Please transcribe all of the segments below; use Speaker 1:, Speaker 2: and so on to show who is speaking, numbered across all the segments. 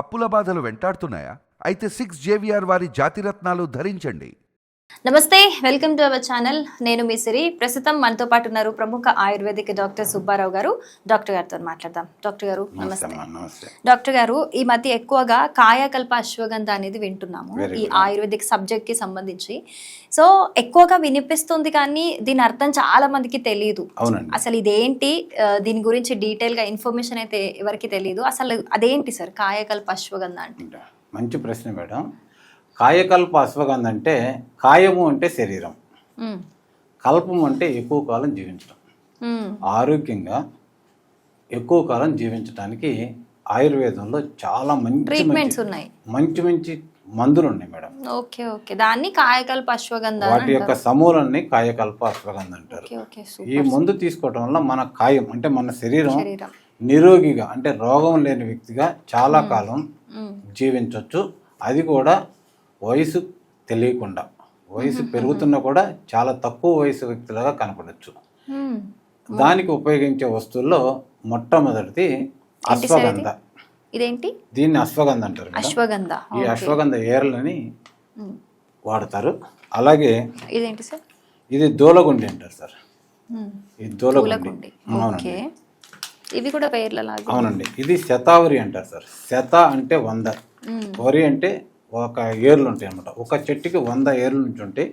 Speaker 1: అప్పుల బాధలు వెంటాడుతున్నాయా? అయితే 6 JVR వారి జాతిరత్నాలు ధరించండి.
Speaker 2: నమస్తే, వెల్కమ్ టు అవర్ ఛానల్. నేను మీ సిరి. ప్రస్తుతం మనతో పాటు ఉన్నారు ప్రముఖ ఆయుర్వేదిక్ డాక్టర్ సుబ్బారావు గారు. డాక్టర్ గారితో మాట్లాడదాం. డాక్టర్ గారు నమస్తే. డాక్టర్ గారు, ఈ మధ్య ఎక్కువగా కాయకల్ప అశ్వగంధ అనేది వింటున్నాము ఈ ఆయుర్వేదిక్ సబ్జెక్ట్ కి సంబంధించి. సో ఎక్కువగా వినిపిస్తుంది, కానీ దీని అర్థం చాలా మందికి తెలియదు. అసలు ఇదేంటి, దీని గురించి డీటెయిల్ గా ఇన్ఫర్మేషన్ అయితే ఎవరికి తెలియదు. అసలు అదేంటి సార్ కాయకల్ప అశ్వగంధ అంటే?
Speaker 3: మంచి ప్రశ్న మేడం. కాయకల్ప అశ్వగంధ అంటే కాయము అంటే శరీరం, కల్పం అంటే ఎక్కువ కాలం జీవించడం, ఆరోగ్యంగా ఎక్కువ కాలం జీవించడానికి ఆయుర్వేదంలో చాలా మంచి మందులు ఉన్నాయి మేడం.
Speaker 2: ఓకే ఓకే, దాన్ని కాయకల్ప అశ్వగంధ,
Speaker 3: వాటి యొక్క సమూలాన్ని కాయకల్ప అశ్వగంధ అంటారు. ఈ మందు తీసుకోవడం వల్ల మన కాయం అంటే మన శరీరం నిరోగిగా అంటే రోగం లేని వ్యక్తిగా చాలా కాలం జీవించవచ్చు. అది కూడా వయసు తెలియకుండా, వయసు పెరుగుతున్నా కూడా చాలా తక్కువ వయసు వ్యక్తులుగా కనపడచ్చు. దానికి ఉపయోగించే వస్తువుల్లో మొట్టమొదటిది అశ్వగంధ.
Speaker 2: ఇదేంటి?
Speaker 3: దీన్ని అశ్వగంధ అంటారు.
Speaker 2: అశ్వగంధ,
Speaker 3: ఈ అశ్వగంధ ఏర్లని వాడతారు. అలాగే
Speaker 2: ఇదేంటి సార్?
Speaker 3: ఇది దూలగుండి అంటారు సార్. ఇది దూలగుండి. అవునండి,
Speaker 2: ఇవి కూడా పేర్లలాగా.
Speaker 3: అవునండి, ఇది శతావరి అంటారు సార్. శత అంటే 100, వరి అంటే ఒక ఏర్లు ఉంటాయి అన్నమాట. ఒక చెట్టుకి 100 ఏర్ల నుంచి ఉంటే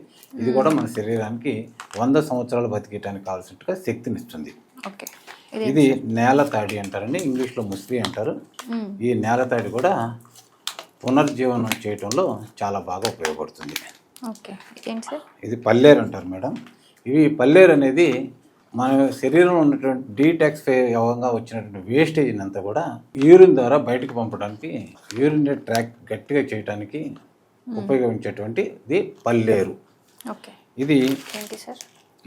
Speaker 3: ఇది కూడా మన శరీరానికి 100 సంవత్సరాలు బతికేయడానికి కావాల్సినట్టుగా శక్తినిస్తుంది. ఇది నేల తాడి అంటారండి, ఇంగ్లీష్లో ముస్లి అంటారు. ఈ నేల తాడి కూడా పునర్జీవనం చేయటంలో చాలా బాగా ఉపయోగపడుతుంది. ఇది పల్లేరు అంటారు మేడం. ఇవి పల్లేరు అనేది మన శరీరంలో ఉన్నటువంటి డీటాక్సిఫైగా వచ్చినటువంటి వేస్టేజ్ అంతా కూడా యూరిన్ ద్వారా బయటకు పంపడానికి, యూరిన్ ట్రాక్ గట్టిగా చేయడానికి ఉపయోగించేటువంటి ఇది పల్లేరు.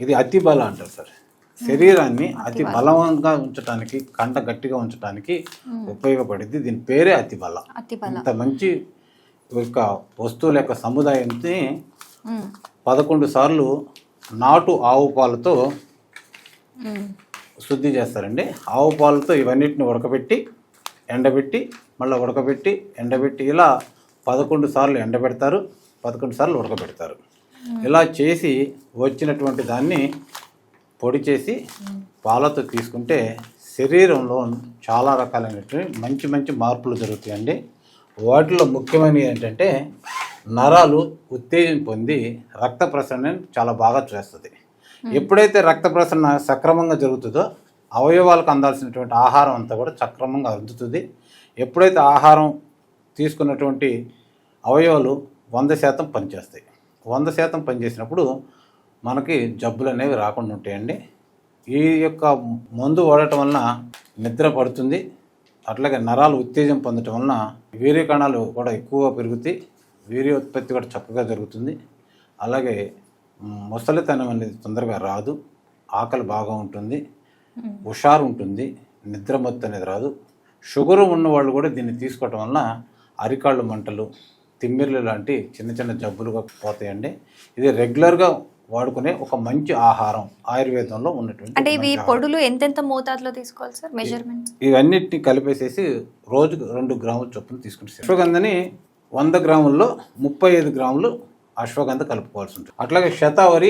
Speaker 3: ఇది అతి బల అంటారు సార్. శరీరాన్ని అతి బలంగా ఉంచడానికి, కండ గట్టిగా ఉంచడానికి ఉపయోగపడింది. దీని పేరే అతి బల. ఇంత మంచి యొక్క వస్తువుల యొక్క సముదాయాన్ని 11 సార్లు నాటు ఆవు పాలతో శుద్ధి చేస్తారండి. ఆవు పాలతో ఇవన్నిటిని ఉడకబెట్టి ఎండబెట్టి మళ్ళీ ఉడకబెట్టి ఎండబెట్టి ఇలా 11 సార్లు ఎండబెడతారు, 11 సార్లు ఉడకబెడతారు. ఇలా చేసి వచ్చినటువంటి దాన్ని పొడి చేసి పాలతో తీసుకుంటే శరీరంలో చాలా రకాలైనటువంటి మంచి మార్పులు జరుగుతాయండి. వాటిలో ముఖ్యమైనవి ఏంటంటే నరాలు ఉత్తేజం పొంది రక్త ప్రసరణ చాలా బాగా చేస్తుంది. ఎప్పుడైతే రక్త ప్రసరణ సక్రమంగా జరుగుతుందో అవయవాలకు అందాల్సినటువంటి ఆహారం అంతా కూడా సక్రమంగా అందుతుంది. ఎప్పుడైతే ఆహారం తీసుకున్నటువంటి అవయవాలు 100% పనిచేస్తాయి. 100% పనిచేసినప్పుడు మనకి జబ్బులు అనేవి రాకుండా ఉంటాయండి. ఈ యొక్క మందు వాడటం వలన నిద్ర పడుతుంది. అట్లాగే నరాలు ఉత్తేజం పొందటం వలన వీర్య కణాలు కూడా ఎక్కువగా పెరుగుతాయి, వీర్యోత్పత్తి కూడా చక్కగా జరుగుతుంది. అలాగే ముసలితనం అనేది తొందరగా రాదు, ఆకలి బాగా ఉంటుంది, హుషారు ఉంటుంది, నిద్రమత్తు అనేది రాదు. షుగర్ ఉన్న వాళ్ళు కూడా దీన్ని తీసుకోవటం వలన అరికాళ్ళు మంటలు, తిమ్మిర్లు లాంటి చిన్న జబ్బులుగా పోతాయండి. ఇది రెగ్యులర్గా వాడుకునే ఒక మంచి ఆహారం ఆయుర్వేదంలో ఉన్నటువంటి.
Speaker 2: అంటే ఇవి పొడులు ఎంతెంత మోతాదులో తీసుకోవాలి సార్? మెజర్మెంట్స్
Speaker 3: ఇవన్నిటిని కలిపేసేసి రోజుకు 2 గ్రాముల చొప్పున తీసుకుంటారు. అశ్వగంధని 100 గ్రాముల్లో 35 గ్రాములు అశ్వగంధ కలుపుకోవాల్సి ఉంటుంది. అట్లాగే శతావరి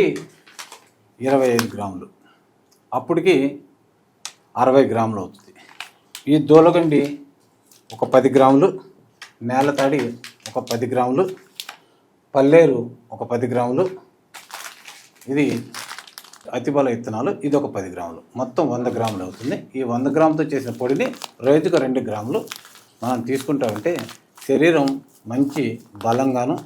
Speaker 3: 25 గ్రాములు, అప్పటికి 60 గ్రాములు అవుతుంది. ఈ దూలగండి ఒక 10 గ్రాములు, నేలతాడి ఒక 10 గ్రాములు, పల్లేరు ఒక 10 గ్రాములు, ఇది అతిబల విత్తనాలు ఇది ఒక 10 గ్రాములు, మొత్తం 100 గ్రాములు అవుతుంది. ఈ 100 గ్రాములతో చేసిన పొడిని రోజుకు 2 గ్రాములు మనం తీసుకుంటామంటే శరీరం మంచి బలంగాను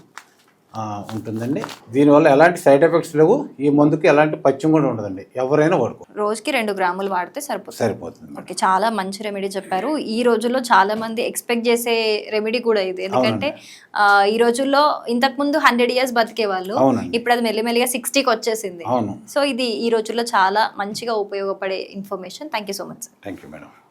Speaker 3: ఉంటుందండి. దీనివల్ల ఎలాంటి సైడ్ ఎఫెక్ట్స్ లేవు. ఈ మందుకి ఎలాంటి పచ్చిం కూడా ఉండదండి. ఎవరైనా వాడుకో.
Speaker 2: రోజుకి 2 గ్రాములు వాడితే సరిపోతుంది. ఓకే, చాలా మంచి రెమెడీ చెప్పారు. ఈ రోజుల్లో చాలా మంది ఎక్స్పెక్ట్ చేసే రెమెడీ కూడా ఇది. ఎందుకంటే ఈ రోజుల్లో ఇంతకు ముందు 100 years బతికే వాళ్ళు, ఇప్పుడు అది మెల్లిమెల్లిగా 60కి వచ్చేసింది. సో ఇది ఈ రోజుల్లో చాలా మంచిగా ఉపయోగపడే information. Thank you so much sir.
Speaker 3: Thank you madam.